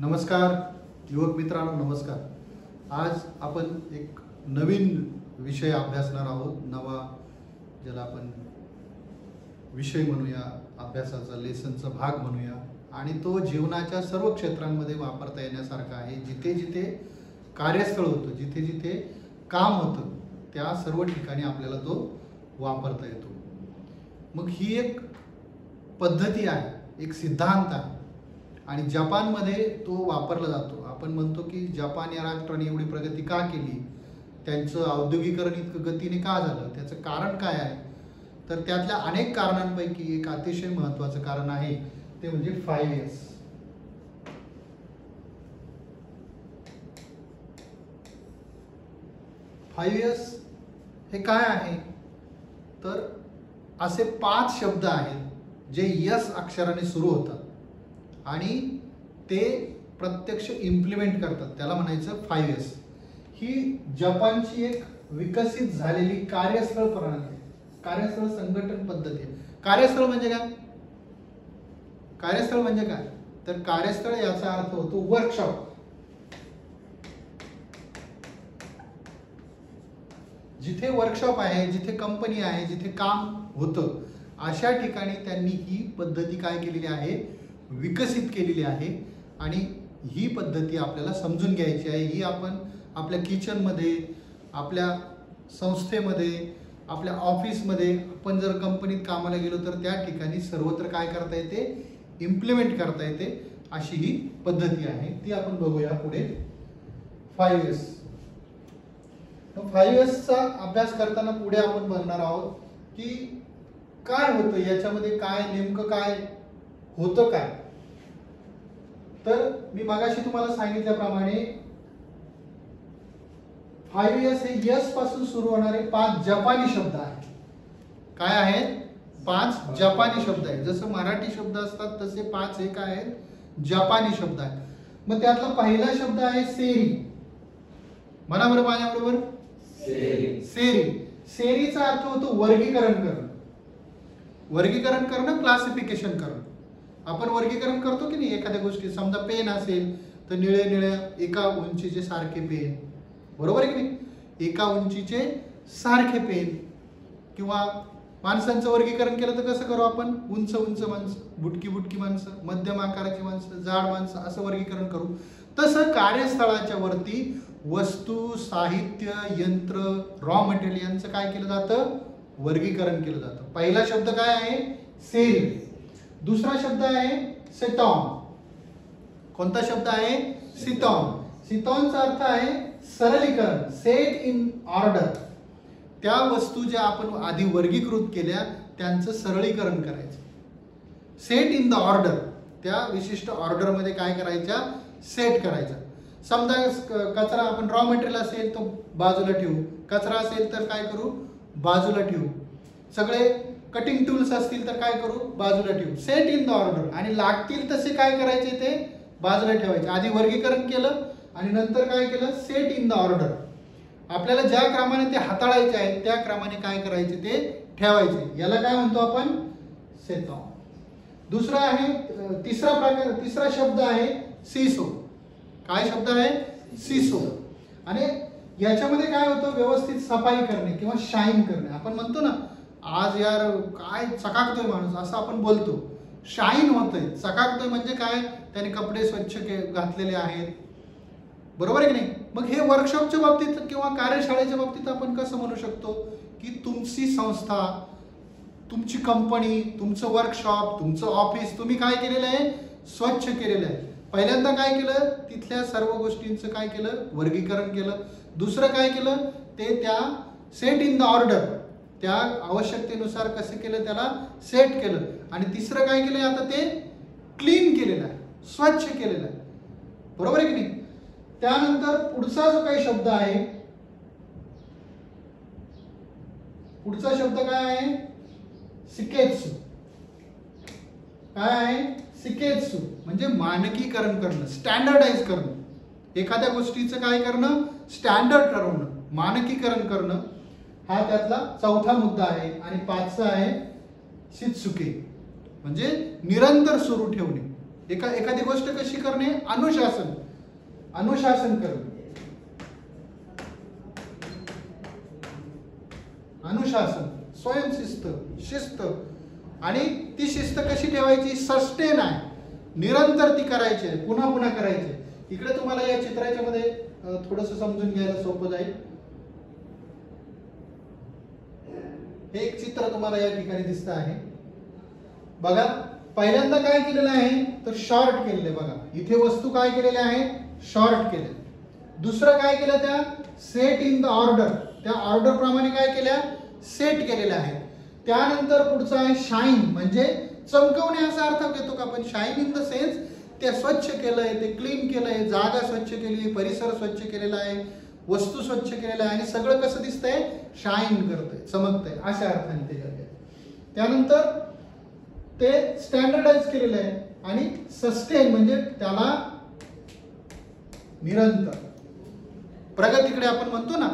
नमस्कार युवक मित्रांनो, नमस्कार. आज आपण एक नवीन विषय अभ्यासणार आहोत. नवा ज्याला आपण विषय म्हणूया, अभ्यासाचा लेसनचा भाग म्हणूया, आणि तो जीवनाच्या सर्व क्षेत्रांमध्ये वापरता येण्यासारखा आहे. जिथे जिथे कार्यस्थळ होतं, जिथे जिथे काम होतं, त्या सर्व ठिकाणी आपल्याला तो वापरता येतो. मग ही एक पद्धती आहे, एक सिद्धांत आहे, आणि जपानमध्ये तो वापरला जातो. आपण म्हणतो की जपान या राष्ट्राने एवढी प्रगती का केली, त्यांचं औद्योगिकरण इतकं गतीने का झालं, त्याचं कारण काय आहे. तर त्यातल्या अनेक कारणांपैकी एक अतिशय महत्त्वाचं कारण आहे, ते म्हणजे 5S. 5S हे काय आहे, तर असे 5 शब्द आहेत जे यस अक्षराने सुरू होतात आणि ते प्रत्यक्ष इम्प्लिमेंट करतात. त्याला म्हणायचं 5S. ही जपानची एक विकसित झालेली कार्यस्थळ प्रणाली आहे, कार्यस्थळ संघटन पद्धती आहे. कार्यस्थळ म्हणजे काय? कार्यस्थळ म्हणजे काय, तर कार्यस्थळ याचा अर्थ होतो वर्कशॉप. जिथे वर्कशॉप आहे, जिथे कंपनी आहे, जिथे काम होतं, अशा ठिकाणी त्यांनी ही पद्धती काय केलेली आहे, विकसित केलेली आहे. आणि ही पद्धती आपल्याला समजून घ्यायची आहे. ही आपण आपल्या किचनमध्ये, आपल्या संस्थेमध्ये, आपल्या ऑफिसमध्ये, आपण जर कंपनीत कामाला गेलो तर त्या ठिकाणी सर्वत्र काय करता येते, इम्प्लिमेंट करता येते. अशी ही पद्धती आहे, ती आपण बघूया पुढे. 5S. 5Sचा अभ्यास करताना पुढे आपण बघणार आहोत की काय होतं याच्यामध्ये, काय नेमकं काय होतं काय. तर मी मागाशी तुम्हाला सांगितल्याप्रमाणे 5S हे यस पासून सुरू होणारे 5 जपानी शब्द आहेत. काय आहेत? 5 जपानी शब्द आहेत. जसं मराठी शब्द असतात तसे 5 हे काय आहेत, जपानी शब्द आहेत. मग त्यातला पहिला शब्द आहे सेरी. म्हणा बरं माझ्याबरोबर, सेरी. सेरीचा अर्थ होतो वर्गीकरण करणं. वर्गीकरण करणं, क्लासिफिकेशन करणं. आपण वर्गीकरण करतो की नाही एखाद्या गोष्टी. समजा पेन असेल तर निळ्या निळ्या एका उंचीचे सारखे पेन, बरोबर आहे की नाही, एका उंचीचे सारखे पेन. किंवा माणसांचं वर्गीकरण केलं तर कसं करू आपण, उंच उंच माणसं, बुटकी बुटकी माणसं, मध्यम आकाराची माणसं, जाड माणसं, असं वर्गीकरण करू. तसं कार्यस्थळाच्या वरती वस्तू, साहित्य, यंत्र, रॉ मटेरियल यांचं काय केलं जातं, वर्गीकरण केलं जातं. पहिला शब्द काय आहे, सेरी. दुसरा शब्द आहे सेटॉन. कोणता शब्द आहे, सिटॉन. सिटॉनचा अर्थ आहे सरलीकरण, सेट इन ऑर्डर. त्या वस्तू ज्या आपण आधी वर्गीकृत केल्या त्यांचं सरलीकरण करायचं. सेट इन द ऑर्डर, त्या विशिष्ट ऑर्डर मध्ये काय करायच्या, सेट करायचा. समजा कचरा, आपण रॉ मटेरियल असेल तो बाजूला ठेवू, कचरा असेल तर काय करू, बाजूला ठेवू. सगळे कटिंग टूल्स असतील तर काय करू, बाजूला ठेवू. Set in the order. आणि लागतील तसे काय करायचे, ते बाजूला ठेवायचे. आधी वर्गीकरण केलं आणि नंतर काय केलं, सेट इन द ऑर्डर. आपल्याला ज्या क्रमाने ते हाताळायचे आहेत त्या क्रमाने काय करायचे, ते ठेवायचे. याला काय म्हणतो आपण, सेटॉन. दुसरा आहे, तिसरा शब्द आहे सीसो. काय शब्द आहे, सीसो. आणि याच्यामध्ये काय होतं, व्यवस्थित सफाई करणे किंवा शाईन करणे. आपण म्हणतो ना, आज यार काय चकाकतोय माणूस, असं आपण बोलतो. शाईन होतंय, चकाकतोय म्हणजे काय, त्याने कपडे स्वच्छ घातलेले आहेत, बरोबर आहे की नाही. मग हे वर्कशॉपच्या बाबतीत किंवा कार्यशाळेच्या बाबतीत आपण कसं म्हणू शकतो की तुमची संस्था, तुमची कंपनी, तुमचं वर्कशॉप, तुमचं ऑफिस तुम्ही काय केलेलं आहे, स्वच्छ केलेलं आहे. पहिल्यांदा काय केलं, तिथल्या सर्व गोष्टींचं काय केलं, वर्गीकरण केलं. दुसरं काय केलं, ते त्या सेट इन द ऑर्डर, त्या आवश्यकतेनुसार कसं केलं, त्याला सेट केलं. आणि तिसरं काय केलं, आता ते क्लीन केलेलं आहे, स्वच्छ केलेलं आहे, बरोबर आहे की नाही. त्यानंतर पुढचा जो काही शब्द आहे, पुढचा शब्द काय आहे, शिकेत्सु. काय आहे, शिकेत्सु म्हणजे मानकीकरण करणं, स्टँडर्डाइज करणं. एखाद्या गोष्टीचं काय करणं, स्टँडर्ड ठरवणं, मानकीकरण करणं. हा त्यातला चौथा मुद्दा आहे. आणि 5चा आहे शित्सुके, म्हणजे निरंतर सुरू ठेवणे. एखादी गोष्ट कशी करणे, अनुशासन, अनुशासन करणे, अनुशासन, स्वयंशिस्त, शिस्त. आणि ती शिस्त कशी ठेवायची, सस्टेन आहे, निरंतर ती करायची आहे, पुन्हा पुन्हा करायची. इकडे तुम्हाला या चित्राच्या मध्ये थोडंसं समजून घ्यायला सोपं जाईल. हे एक चित्र तुम्हाला या ठिकाणी दिसत आहे बघा. पहिल्यांदा काय केलेलं आहे तर शॉर्ट केलेले बघा. इथे वस्तू काय केलेले आहे, शॉर्ट केले. दुसरं काय केलं, त्या सेट इन द ऑर्डर, त्या ऑर्डर प्रमाणे काय केल्या, सेट केलेल्या आहे. त्यानंतर पुढचं आहे शाईन, म्हणजे चमकवणे असा अर्थ घेतो का आपण. शाईन इन द सेन्स ते स्वच्छ केलंय, ते क्लीन केलंय, जागा स्वच्छ केली, परिसर स्वच्छ केलेला आहे, वस्तू स्वच्छ केलेला आहे आणि सगळं कसं दिसतंय, शाईन करतंय, चमकतंय, अशा अर्थाने ते झाले. त्यानंतर ते स्टँडर्डाइज केलेलं आहे आणि सस्टेन म्हणजे त्याला निरंतर, प्रगतीकडे आपण म्हणतो ना,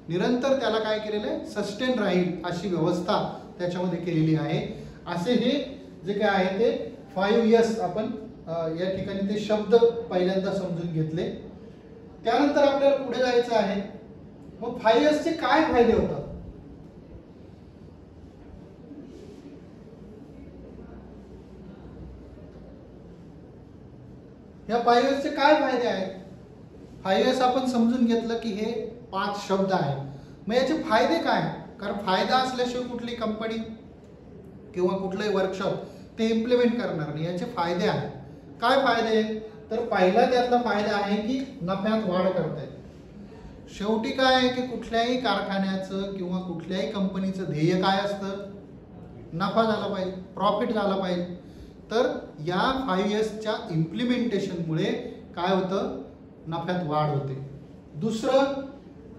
निरंतर त्याला काय केलेलं आहे, सस्टेन राहील अशी व्यवस्था त्याच्यामध्ये केलेली आहे. असे हे जे काय आहे ते 5S आपण या ठिकाणी ते शब्द पहिल्यांदा समजून घेतले. त्यानंतर आपल्याला पुढे जायचं आहे. मग 5S चे काय फायदे होतात, या 5S चे काय फायदे आहेत. 5S आपण समजून घेतलं की हे 5 शब्द आहेत. मग याचे फायदे काय, कारण फायदा असल्याशिवाय कुठली कंपनी किंवा कुठलंही वर्कशॉप ते इम्प्लिमेंट करणार नाही. याचे फायदे आहेत. काय फायदे, तर पहिला त्यातला फायदा आहे की नफ्यात वाढ करता येते. शेवटी काय आहे की कुठल्याही कारखान्याचं किंवा कुठल्याही कंपनीचं ध्येय काय असतं, नफा झाला पाहिजे, प्रॉफिट झाला पाहिजे. तर या 5Sच्या इम्प्लिमेंटेशनमुळे काय होतं, नफ्यात वाढ होते. दुसरं,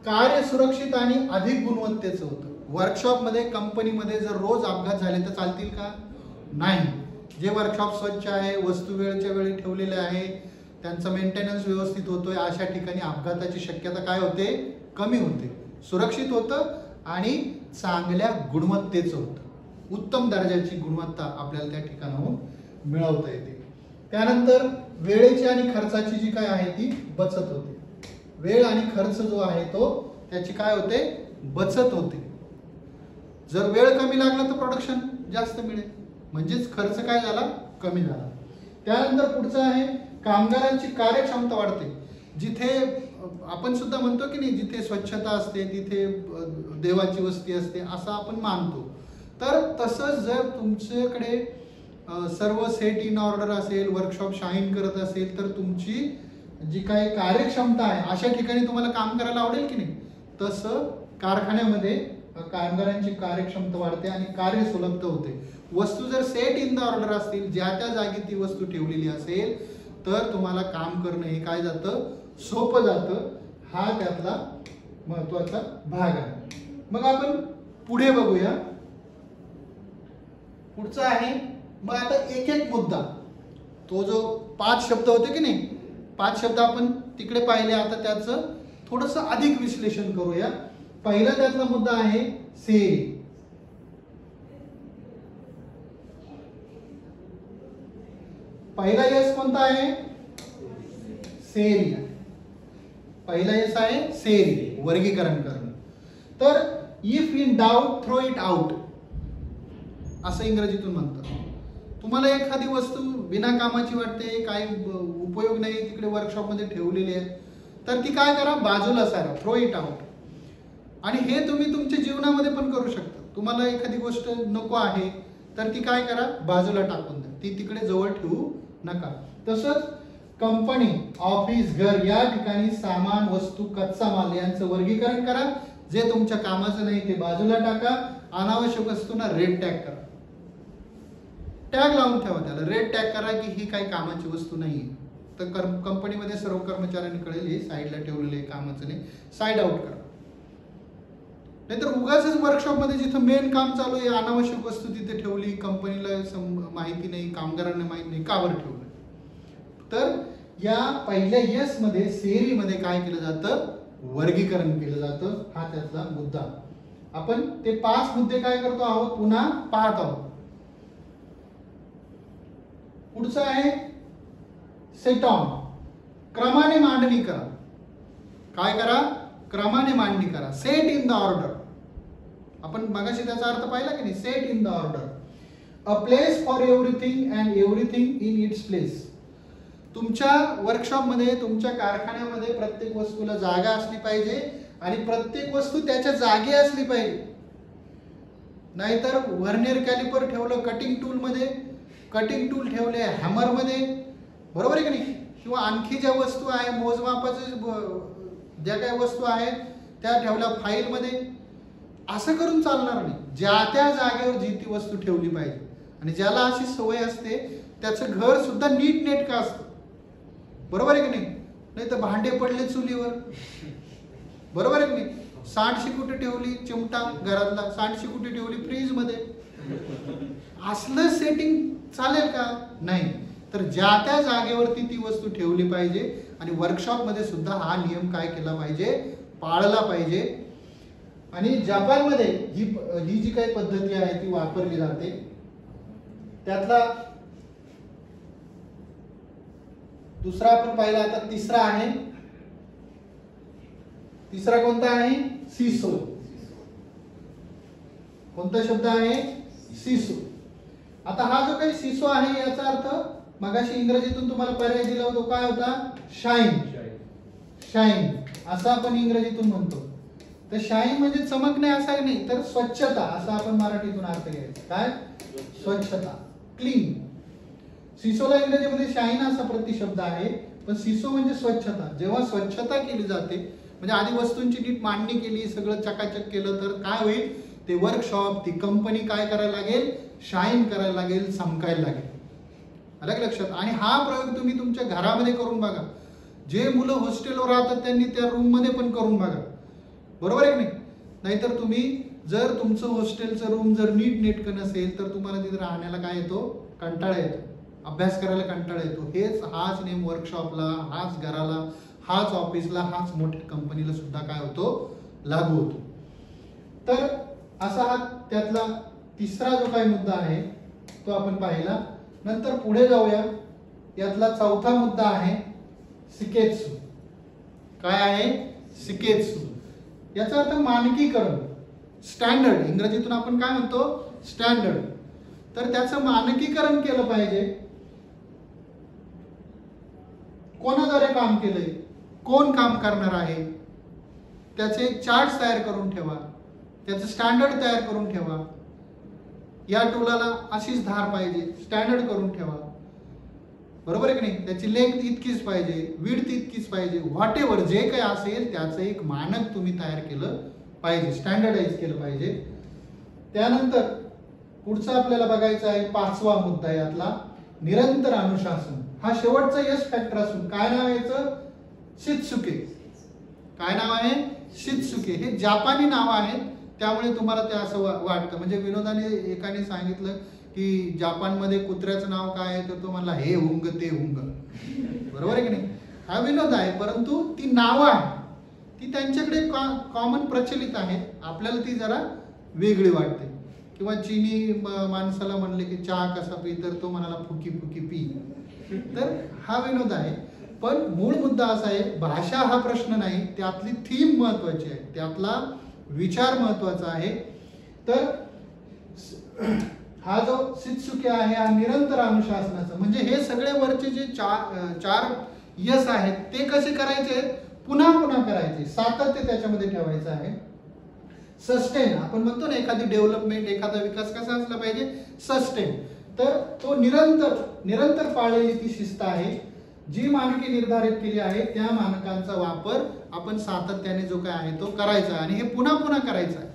कार्य सुरक्षित आणि अधिक गुणवत्तेचं होतं. वर्कशॉपमध्ये, कंपनीमध्ये जर रोज अपघात झाले तर चालतील का, नाही. जे वर्कशॉप स्वच्छ आहे, वस्तू वेळच्या वेळी ठेवलेल्या आहे, त्यांचा मेंटेनन्स व्यवस्थित होतोय, अशा ठिकाणी अपघाताची शक्यता काय होते, कमी होते, सुरक्षित होतं आणि चांगल्या गुणवत्तेचं होतं. उत्तम दर्जाची गुणवत्ता आपल्याला त्या ठिकाणाहून मिळवता येते. त्यानंतर वेळेची आणि खर्चाची जी काय आहे ती बचत होते. वेळ आणि खर्च जो आहे तो त्याची काय होते, बचत होते. जर वेळ कमी लागला तर प्रोडक्शन जास्त मिळेल, म्हणजेच खर्च काय झाला, कमी झाला. त्यानंतर पुढचं आहे कामगारांची कार्यक्षमता वाढते. जिथे आपण सुद्धा म्हणतो की नाही, जिथे स्वच्छता असते तिथे देवाची वस्ती असते असं आपण मानतो. तर तसंच जर तुमच्याकडे सर्व सेट इन ऑर्डर असेल, वर्कशॉप शाईन करत असेल, तर तुमची जी काही कार्यक्षमता आहे अशा ठिकाणी तुम्हाला काम करायला आवडेल की नाही. तसं कारखान्यामध्ये कामगारांची कार्यक्षमता वाढते आणि कार्य सुलभता होते. वस्तू जर सेट इन द ऑर्डर असतील, ज्या त्या जागी ती वस्तू ठेवलेली असेल, तर तुम्हाला काम करणं हे काय जातं, सोपं जातं. हा त्यातला महत्वाचा भाग आहे. मग आपण पुढे बघूया. पुढचा आहे मग आता एक एक मुद्दा, तो जो 5 शब्द होते की नाही, 5 शब्द आपण तिकडे पाहिले. आता त्याचं थोडंसं अधिक विश्लेषण करूया. पहिला त्यातला मुद्दा आहे सेरी. पहिला यस कोणता आहे, सेरी. पहिला यस आहे सेरी, वर्गीकरण करणं. तर if in doubt throw it out असं इंग्रजीतून म्हणतात. तुम्हाला एखादी वस्तू विनाकामाची वाटते, काही उपयोग नाही, तिकडे वर्कशॉपमध्ये ठेवलेली आहे, तर ती काय करा, बाजूला सारा, थ्रो इट आउट. आणि हे तुम्ही तुमच्या जीवनामध्ये पण करू शकता. तुम्हाला एखादी गोष्ट नको आहे तर ती काय करा, बाजूला टाकून द्या, ती तिकडे जवळ ठेवू नका. तसंच कंपनी, ऑफिस, घर या ठिकाणी सामान, वस्तू, कच्चा माल यांचं वर्गीकरण करा. जे तुमच्या कामाचं नाही ते बाजूला टाका. अनावश्यक वस्तूंना रेड टॅग करा, टॅग लावून ठेवा, त्याला रेड टॅग करा की ही काही कामाची वस्तू नाही. तर कंपनीमध्ये सर्व कर्मचाऱ्यांनी कळेल हे साईडला ठेवलेले कामाचं नाही, साईड आउट करा. नाहीतर उगाच वर्कशॉपमध्ये जिथं मेन काम चालू आहे अनावश्यक वस्तू तिथे ठेवली, कंपनीला माहिती नाही, कामगारांना माहिती नाही, का बरं ठेवलं. तर या पहिल्या यस मध्ये, सेरी मध्ये काय केलं जातं, वर्गीकरण केलं जातं. हा त्यातला मुद्दा. आपण ते 5 मुद्दे काय करतो आहोत, पुन्हा पाहत आहोत. पुढचं आहे सेट ऑन. क्रमाने मांडणी करा. काय करा? क्रमाने मांडणी करा. Set in the order. आपण मगाशी त्याचा अर्थ पाहिला की नाही? Set in the order. A place for everything and everything in its place. तुमच्या वर्कशॉपमध्ये, तुमच्या कारखान्यामध्ये प्रत्येक वस्तूला जागा असली पाहिजे आणि प्रत्येक वस्तू त्याच्या जागी असली पाहिजे. नाहीतर व्हर्नियर कॅलिपर ठेवलं कटिंग टूल मध्ये, कटिंग टूल ठेवले हॅमर मध्ये, बरोबर आहे की नाही? किंवा आणखी ज्या वस्तू आहे मोजमापाचे ज्या काही वस्तू आहेत त्या ठेवल्या फाईल मध्ये, असं करून चालणार नाही. ज्या त्या जागेवर जी ती वस्तू ठेवली पाहिजे. आणि ज्याला अशी सवय असते त्याचं घर सुद्धा नीट नेटकं असतं, बरोबर आहे की नाही? नाही तर भांडे पडले चुलीवर, बरोबर आहे की नाही? सांडशी कुठे ठेवली चिमटा घरातला, सांडशी कुठे ठेवली फ्रीज मध्ये. असलं सेटिंग चालेल का? नाही. तर ज्या त्या जागेवरती ती वस्तू ठेवली पाहिजे. आणि वर्कशॉप मध्ये सुद्धा हा नियम काय केला पाहिजे? पाळला पाहिजे. आणि जपानमध्ये ही जी काही पद्धती आहे ती वापरली जाते. त्यातला दुसरा आपण पाहिला, आता तिसरा आहे. तिसरा कोणता आहे? सिसो. कोणता शब्द आहे? सिसो. आता हा जो काही सिसो आहे याचा अर्थ मगाशी इंग्रजीतून तुम्हाला पर्याय दिला होता, काय होता? शाईन. शाईन असं आपण इंग्रजीतून म्हणतो. तर शाईन म्हणजे चमकणे असं नाही, तर स्वच्छता असा आपण मराठीतून अर्थ घ्यायचा. काय? स्वच्छता, क्लीन. सिसोला इंग्रजीमध्ये शाईन असा प्रतिशब्द आहे, पण सिसो म्हणजे स्वच्छता. जेव्हा स्वच्छता केली जाते, म्हणजे आधी वस्तूंची नीट मांडणी केली, सगळं चकाचक केलं, तर काय होईल? ते वर्कशॉप, ती कंपनी काय करायला लागेल? शाईन करायला लागेल, चमकायला लागेल. आलं का लक्षात? आणि हा प्रयोग तुम्ही तुमच्या घरामध्ये करून बघा. जे मुलं हॉस्टेलवर राहतात त्यांनी त्या रूम मध्ये पण करून बघा, बरोबर आहे की नाही? नाहीतर तुम्ही जर तुमचं हॉस्टेलचं रूम जर नीट नेटकं नसेल तर तुम्हाला तिथे राहण्याला काय येतो? कंटाळा येतो, अभ्यास करायला कंटाळा येतो. हाच नेम वर्कशॉपला, हाच घराला, हाच ऑफिसला, हाच मोठ्या कंपनीला सुद्धा काय होतो? लागू होतो. तर असा हा त्यातला तिसरा जो काही मुद्दा आहे तो आपण पाहिला. नंतर पुढे जाऊया. यातला चौथा मुद्दा आहे शिकेत्सु. काय आहे? शिकेत्सु. याचा अर्थ मानकीकरण, स्टँडर्ड. इंग्रजीतून आपण काय म्हणतो? स्टँडर्ड. तर त्याचं मानकीकरण केलं पाहिजे. कोणाद्वारे काम केलंय, कोण काम करणार आहे, त्याचे चार्ट तयार करून ठेवा, त्याचं स्टँडर्ड तयार करून ठेवा. या टोलाला अशीच धार पाहिजे, स्टँडर्ड करून ठेवा, बरोबर आहे की नाही? त्याची लेंथ इतकीच पाहिजे, विड्थ इतकीच पाहिजे, व्हॉट एव्हर जे काही असेल त्याचं एक मानक तुम्ही तयार केलं पाहिजे, स्टँडर्डाइज केलं पाहिजे. त्यानंतर पुढचा आपल्याला बघायचा आहे पाचवा मुद्दा यातला, निरंतर अनुशासन. हा शेवटचा यश फॅक्टर असून काय नाव आहे याचं? शित्सुके. काय नाव आहे? शित्सुके. हे जापानी नाव आहेत, त्यामुळे तुम्हाला ते असं वाटतं. म्हणजे विनोदाने एकाने सांगितलं की जपानमध्ये कुत्र्याचं नाव काय आहे, तर तो म्हणला हे हुंग ते हुंग, बरोबर आहे की नाही? हा विनोद आहे, परंतु ती नावं आहे ती त्यांच्याकडे कॉमन प्रचलित आहेत. आपल्याला ती जरा वेगळी वाटते. किंवा चीनी माणसाला म्हणले की चहा कसा पी, तर तो म्हणाला फुकी फुकी पी. तर हा विनोद आहे. पण मूळ मुद्दा असा आहे, भाषा हा प्रश्न नाही, त्यातली थीम महत्वाची आहे, त्यातला विचार महत्वाचा आहे. तर हा जो शित्सुके आहे हा निरंतर अनुशासनाचा, म्हणजे हे सगळे वरचे जे चार यश आहेत ते कसे करायचे? पुन्हा पुन्हा करायचे, सातत्य त्याच्यामध्ये ठेवायचं आहे. सस्टेन, आपण म्हणतो ना एखादी डेव्हलपमेंट, एखादा विकास कसा असला पाहिजे? सस्टेन. तर तो निरंतर पाळलेली ती शिस्त आहे. जी मानके निर्धारित केली आहे त्या मानकांचा वापर आपण सातत्याने जो काय आहे तो करायचा आणि हे पुन्हा पुन्हा करायचं आहे.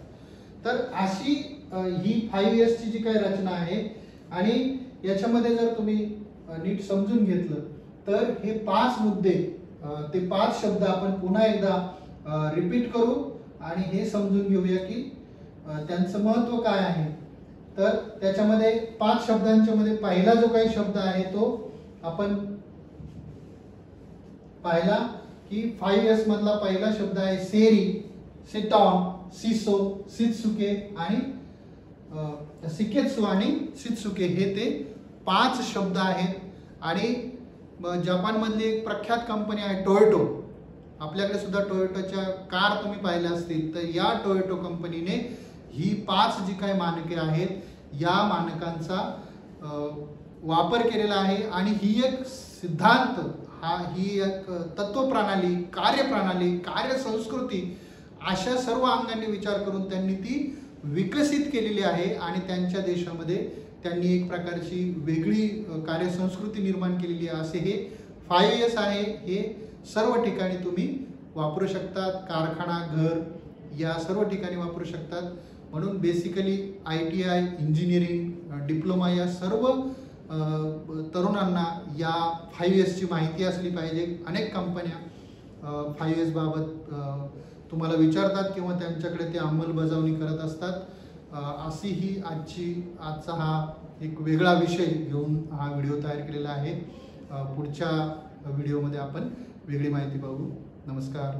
तर अशी ही 5S ची जी काही रचना आहे आणि याच्यामध्ये जर तुम्ही नीट समजून घेतलं तर हे 5 मुद्दे, ते 5 शब्द आपण पुन्हा एकदा रिपीट करू आणि हे समजून घेऊया की त्यांचं महत्त्व काय आहे. तर त्याच्यामध्ये 5 शब्दांच्या मध्ये पहिला जो काही शब्द आहे तो आपण पाहिला की 5S मधला पहिला शब्द आहे सेरी, सेटॉन, सिसो, शित्सुके आणि शिकेत्सु आणि शित्सुके. हे ते 5 शब्द आहेत आणि जपानमधली एक प्रख्यात कंपनी आहे टोयोटो. आपल्याकडे सुद्धा टोयोटोच्या कार तुम्ही पाहिल्या असतील, तर या टोयोटो कंपनीने ही 5 जी काही मानके आहेत या मानकांचा वापर केलेला आहे. आणि ही एक सिद्धांत, ही एक तत्वप्रणाली, कार्यप्रणाली, कार्यसंस्कृती अशा सर्व अंगांनी विचार करून त्यांनी ती विकसित केलेली आहे. आणि त्यांच्या देशामध्ये त्यांनी एक प्रकारची वेगळी कार्यसंस्कृती निर्माण केलेली आहे. असे हे 5S आहे. हे सर्व ठिकाणी तुम्ही वापरू शकतात. कारखाना, घर या सर्व ठिकाणी वापरू शकतात. म्हणून बेसिकली ITI, इंजिनिअरिंग, डिप्लोमा या सर्व तरुणांना या 5Sची माहिती असली पाहिजे. अनेक कंपन्या 5S बाबत तुम्हाला विचारतात किंवा त्यांच्याकडे ते अंमलबजावणी करत असतात. अशी ही आजचा हा एक वेगळा विषय घेऊन हा व्हिडिओ तयार केलेला आहे. पुढच्या व्हिडिओमध्ये आपण वेगळी माहिती पाहू. नमस्कार.